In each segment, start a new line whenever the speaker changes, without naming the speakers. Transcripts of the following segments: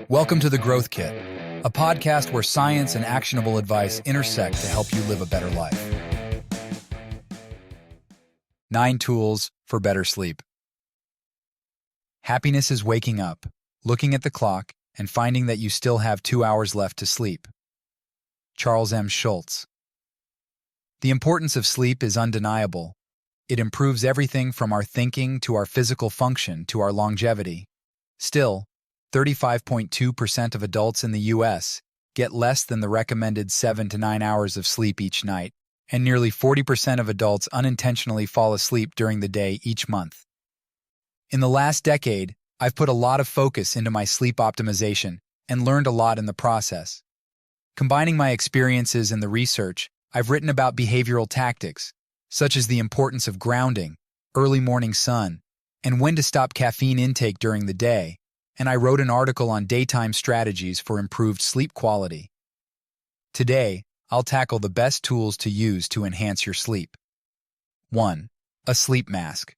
Welcome to The Growth Kit, a podcast where science and actionable advice intersect to help you live a better life. 9 tools for better sleep. Happiness is waking up, looking at the clock, and finding that you still have 2 hours left to sleep. Charles M. Schultz. The importance of sleep is undeniable. It improves everything from our thinking to our physical function to our longevity. Still, 35.2% of adults in the U.S. get less than the recommended 7 to 9 hours of sleep each night, and nearly 40% of adults unintentionally fall asleep during the day each month. In the last decade, I've put a lot of focus into my sleep optimization and learned a lot in the process. Combining my experiences and the research, I've written about behavioral tactics, such as the importance of grounding, early morning sun, and when to stop caffeine intake during the day, and I wrote an article on daytime strategies for improved sleep quality. Today, I'll tackle the best tools to use to enhance your sleep. 1. A sleep mask.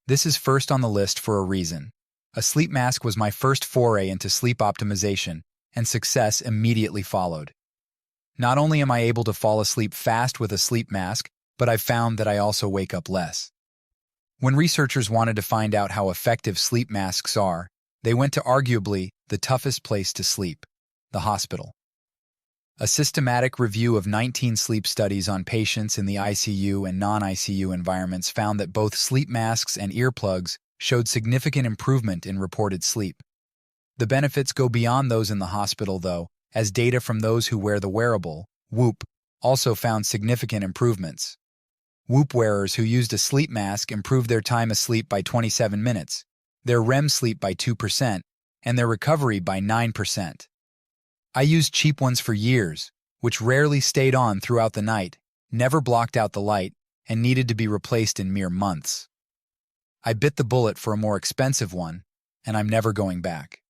This is first on the list for a reason. A sleep mask was my first foray into sleep optimization, and success immediately followed. Not only am I able to fall asleep fast with a sleep mask, but I've found that I also wake up less. When researchers wanted to find out how effective sleep masks are, they went to arguably the toughest place to sleep, the hospital. A systematic review of 19 sleep studies on patients in the ICU and non-ICU environments found that both sleep masks and earplugs showed significant improvement in reported sleep. The benefits go beyond those in the hospital, though, as data from those who wear the wearable, Whoop, also found significant improvements. Whoop wearers who used a sleep mask improved their time asleep by 27 minutes, their REM sleep by 2%, and their recovery by 9%. I used cheap ones for years, which rarely stayed on throughout the night, never blocked out the light, and needed to be replaced in mere months. I bit the bullet for a more expensive one, and I'm never going back.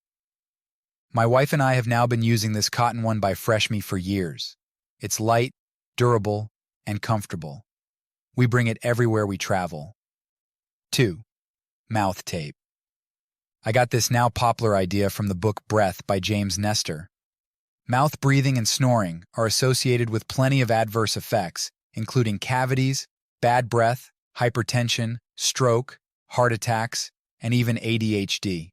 My wife and I have now been using this cotton one by Freshme for years. It's light, durable, and comfortable. We bring it everywhere we travel. 2. Mouth tape. I got this now popular idea from the book Breath by James Nestor. Mouth breathing and snoring are associated with plenty of adverse effects, including cavities, bad breath, hypertension, stroke, heart attacks, and even ADHD.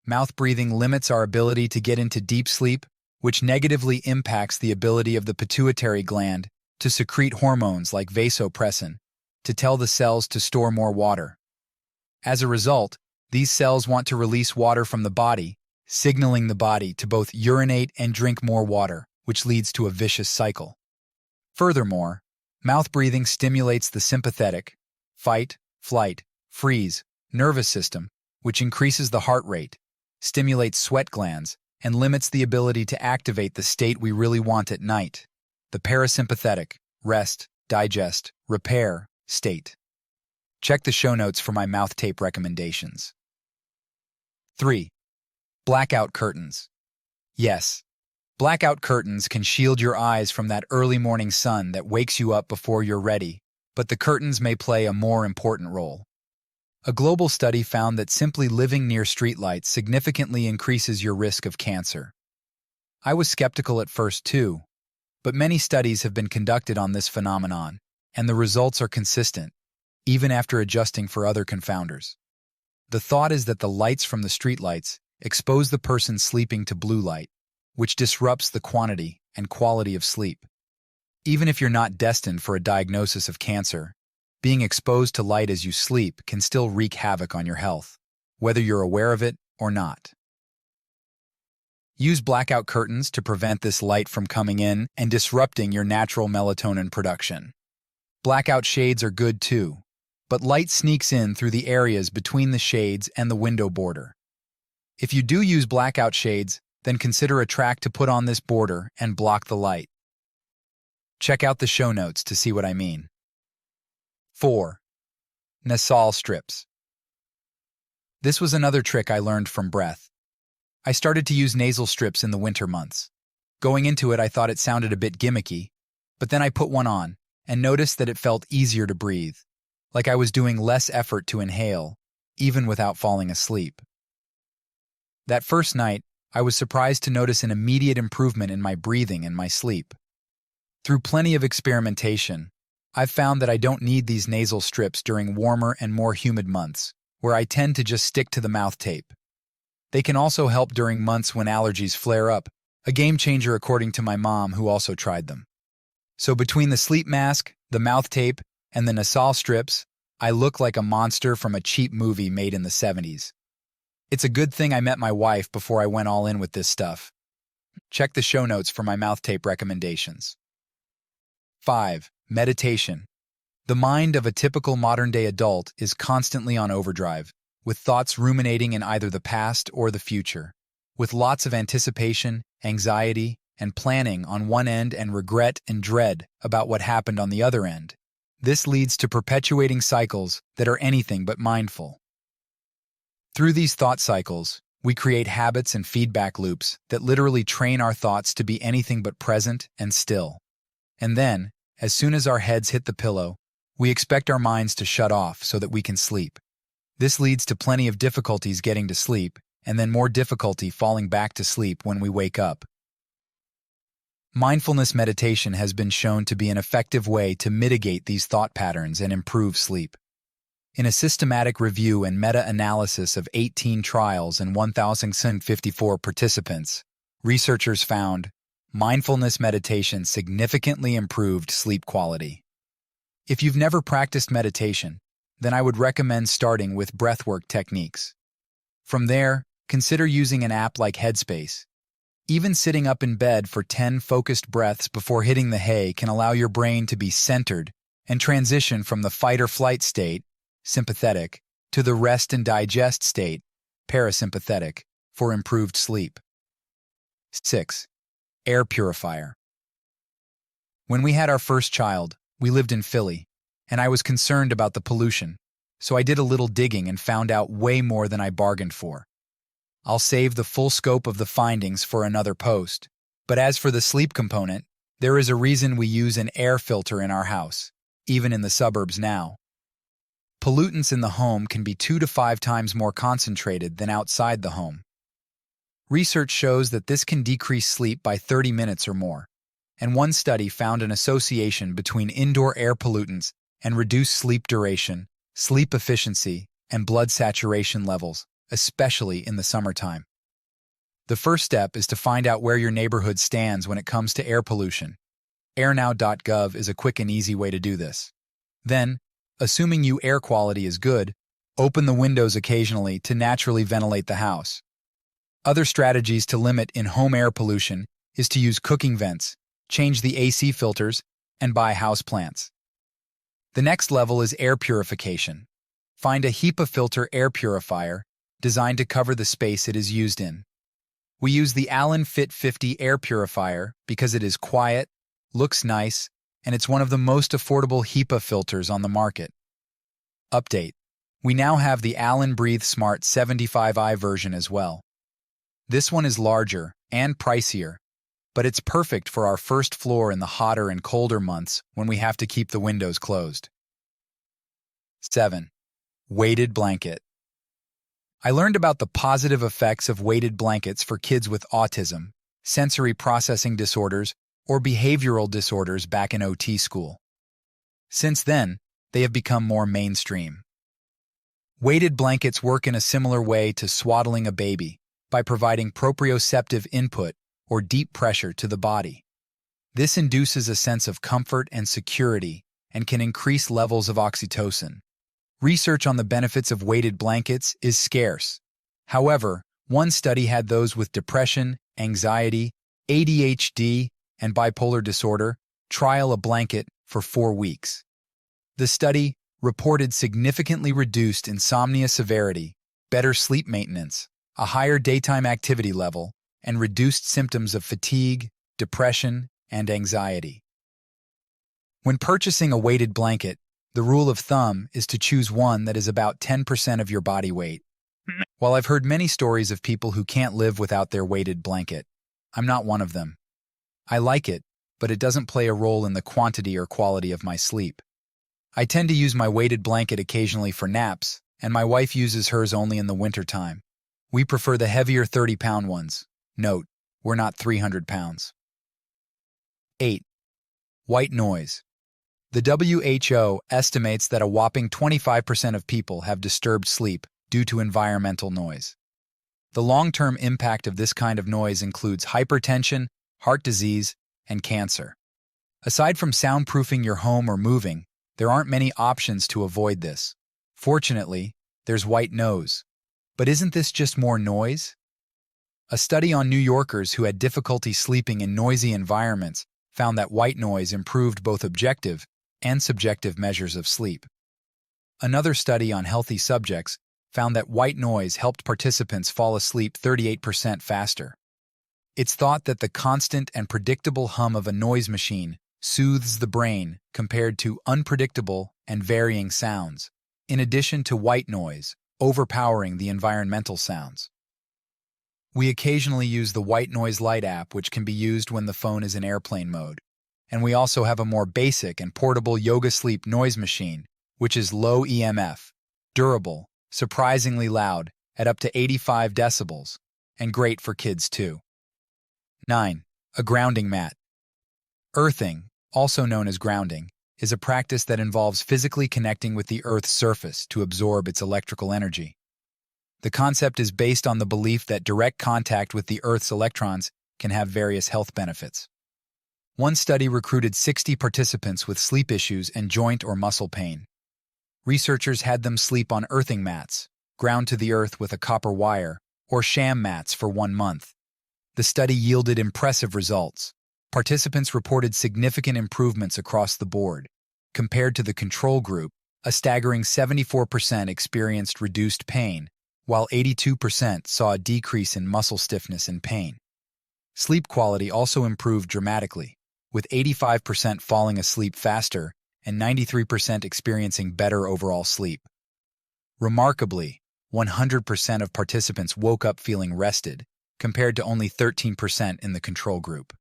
Mouth breathing limits our ability to get into deep sleep, which negatively impacts the ability of the pituitary gland to secrete hormones like vasopressin, to tell the cells to store more water. As a result, these cells want to release water from the body, signaling the body to both urinate and drink more water, which leads to a vicious cycle. Furthermore, mouth breathing stimulates the sympathetic, fight, flight, freeze, nervous system, which increases the heart rate, stimulates sweat glands, and limits the ability to activate the state we really want at night, the parasympathetic, rest, digest, repair state. Check the show notes for my mouth tape recommendations. 3. Blackout curtains. Yes, blackout curtains can shield your eyes from that early morning sun that wakes you up before you're ready, but the curtains may play a more important role. A global study found that simply living near streetlights significantly increases your risk of cancer. I was skeptical at first too, but many studies have been conducted on this phenomenon, and the results are consistent, even after adjusting for other confounders. The thought is that the lights from the streetlights expose the person sleeping to blue light, which disrupts the quantity and quality of sleep. Even if you're not destined for a diagnosis of cancer, being exposed to light as you sleep can still wreak havoc on your health, whether you're aware of it or not. Use blackout curtains to prevent this light from coming in and disrupting your natural melatonin production. Blackout shades are good too, but light sneaks in through the areas between the shades and the window border. If you do use blackout shades, then consider a track to put on this border and block the light. Check out the show notes to see what I mean. 4. Nasal strips. This was another trick I learned from Breath. I started to use nasal strips in the winter months. Going into it, I thought it sounded a bit gimmicky, but then I put one on and noticed that it felt easier to breathe, like I was doing less effort to inhale, even without falling asleep. That first night, I was surprised to notice an immediate improvement in my breathing and my sleep. Through plenty of experimentation, I've found that I don't need these nasal strips during warmer and more humid months, where I tend to just stick to the mouth tape. They can also help during months when allergies flare up, a game changer according to my mom who also tried them. So between the sleep mask, the mouth tape, and the nasal strips, I look like a monster from a cheap movie made in the 70s. It's a good thing I met my wife before I went all in with this stuff. Check the show notes for my mouth tape recommendations. 5. Meditation. The mind of a typical modern-day adult is constantly on overdrive, with thoughts ruminating in either the past or the future, with lots of anticipation, anxiety, and planning on one end and regret and dread about what happened on the other end. This leads to perpetuating cycles that are anything but mindful. Through these thought cycles, we create habits and feedback loops that literally train our thoughts to be anything but present and still. And then, as soon as our heads hit the pillow, we expect our minds to shut off so that we can sleep. This leads to plenty of difficulties getting to sleep, and then more difficulty falling back to sleep when we wake up. Mindfulness meditation has been shown to be an effective way to mitigate these thought patterns and improve sleep. In a systematic review and meta-analysis of 18 trials and 1,054 participants, researchers found mindfulness meditation significantly improved sleep quality. If you've never practiced meditation, then I would recommend starting with breathwork techniques. From there, consider using an app like Headspace. Even sitting up in bed for 10 focused breaths before hitting the hay can allow your brain to be centered and transition from the fight-or-flight state, sympathetic, to the rest and digest state, parasympathetic, for improved sleep. 6. Air purifier. When we had our first child, we lived in Philly, and I was concerned about the pollution, so I did a little digging and found out way more than I bargained for. I'll save the full scope of the findings for another post, but as for the sleep component, there is a reason we use an air filter in our house, even in the suburbs now. Pollutants in the home can be 2 to 5 times more concentrated than outside the home. Research shows that this can decrease sleep by 30 minutes or more, and one study found an association between indoor air pollutants and reduced sleep duration, sleep efficiency, and blood saturation levels, especially in the summertime. The first step is to find out where your neighborhood stands when it comes to air pollution. airnow.gov is a quick and easy way to do this. Then, assuming your air quality is good, open the windows occasionally to naturally ventilate the house. Other strategies to limit in-home air pollution is to use cooking vents, change the AC filters, and buy houseplants. The next level is air purification. Find a HEPA filter air purifier designed to cover the space it is used in. We use the Allen Fit 50 air purifier because it is quiet, looks nice, and it's one of the most affordable HEPA filters on the market. Update: we now have the Allen Breathe Smart 75i version as well. This one is larger and pricier, but it's perfect for our first floor in the hotter and colder months when we have to keep the windows closed. 7. Weighted blanket. I learned about the positive effects of weighted blankets for kids with autism, sensory processing disorders, or behavioral disorders back in OT school. Since then, they have become more mainstream. Weighted blankets work in a similar way to swaddling a baby by providing proprioceptive input or deep pressure to the body. This induces a sense of comfort and security and can increase levels of oxytocin. Research on the benefits of weighted blankets is scarce. However, one study had those with depression, anxiety, ADHD, and bipolar disorder trial a blanket for 4 weeks. The study reported significantly reduced insomnia severity, better sleep maintenance, a higher daytime activity level, and reduced symptoms of fatigue, depression, and anxiety. When purchasing a weighted blanket, the rule of thumb is to choose one that is about 10% of your body weight. While I've heard many stories of people who can't live without their weighted blanket, I'm not one of them. I like it, but it doesn't play a role in the quantity or quality of my sleep. I tend to use my weighted blanket occasionally for naps, and my wife uses hers only in the wintertime. We prefer the heavier 30-pound ones. Note, we're not 300 pounds. 8. White noise. The WHO estimates that a whopping 25% of people have disturbed sleep due to environmental noise. The long-term impact of this kind of noise includes hypertension, heart disease, and cancer. Aside from soundproofing your home or moving, there aren't many options to avoid this. Fortunately, there's white noise. But isn't this just more noise? A study on New Yorkers who had difficulty sleeping in noisy environments found that white noise improved both objective and subjective measures of sleep. Another study on healthy subjects found that white noise helped participants fall asleep 38% faster. It's thought that the constant and predictable hum of a noise machine soothes the brain compared to unpredictable and varying sounds, in addition to white noise overpowering the environmental sounds. We occasionally use the White Noise Light app, which can be used when the phone is in airplane mode. And we also have a more basic and portable yoga sleep noise machine, which is low EMF, durable, surprisingly loud, at up to 85 decibels, and great for kids too. 9. A grounding mat. Earthing, also known as grounding, is a practice that involves physically connecting with the Earth's surface to absorb its electrical energy. The concept is based on the belief that direct contact with the Earth's electrons can have various health benefits. One study recruited 60 participants with sleep issues and joint or muscle pain. Researchers had them sleep on earthing mats, ground to the earth with a copper wire, or sham mats for 1 month. The study yielded impressive results. Participants reported significant improvements across the board. Compared to the control group, a staggering 74% experienced reduced pain, while 82% saw a decrease in muscle stiffness and pain. Sleep quality also improved dramatically, with 85% falling asleep faster and 93% experiencing better overall sleep. Remarkably, 100% of participants woke up feeling rested, compared to only 13% in the control group.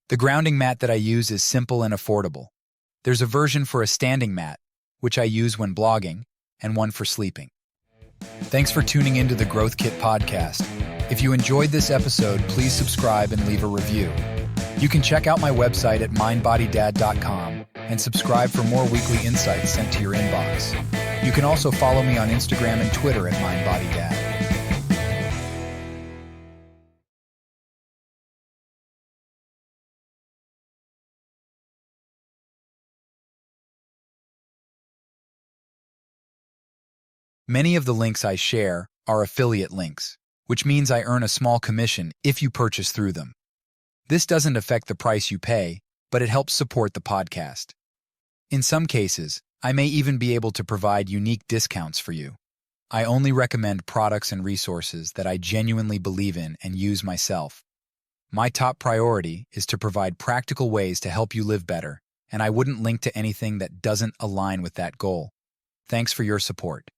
The grounding mat that I use is simple and affordable. There's a version for a standing mat, which I use when blogging, and one for sleeping. Thanks for tuning into the Growth Kit podcast. If you enjoyed this episode, please subscribe and leave a review. You can check out my website at mindbodydad.com and subscribe for more weekly insights sent to your inbox. You can also follow me on Instagram and Twitter at mindbodydad. Many of the links I share are affiliate links, which means I earn a small commission if you purchase through them. This doesn't affect the price you pay, but it helps support the podcast. In some cases, I may even be able to provide unique discounts for you. I only recommend products and resources that I genuinely believe in and use myself. My top priority is to provide practical ways to help you live better, and I wouldn't link to anything that doesn't align with that goal. Thanks for your support.